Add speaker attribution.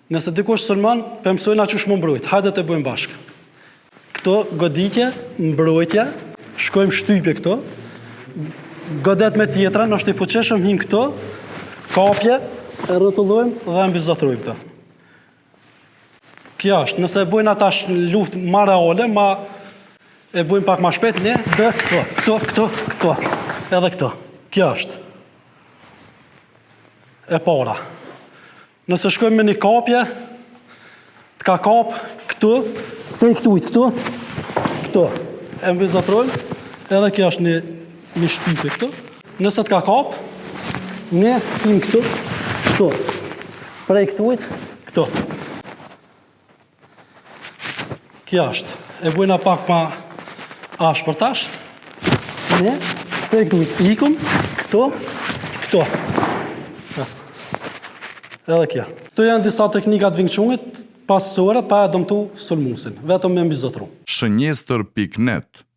Speaker 1: Nëse dikush sulmon, për mësojnë a që shmo mbrojt. Hajde të bëjmë bashkë. Këto goditje, mbrojtje, shkojmë shtypje këto, godet me tjetra, nështë i fuqeshëm, him këto, kapje, e rrotullojmë dhe e mbizotrojmë këto. Kjo është, nëse e bojnë atash në luft ma reale, e bojnë pak ma shpet, ne, dhe këto, edhe këto. Kjo është. E para. Nëse shkojmë me një kapje, të ka kapë këtu, të i këtujt këtu, e mbizotrojmë, edhe kjo është një shtypje këtu. Nëse të ka kapë, ne him këtu, prej këtujt, këtu. Kjo është. E bujna pak ma ashpër tash. Ne, prej këtujt, ikum, këtu. Edhe kjo. Këto janë disa teknikat vingçungit pasore pa e dëmtu sulmuesin, vetëm me mbizotru.
Speaker 2: Shënjestër.net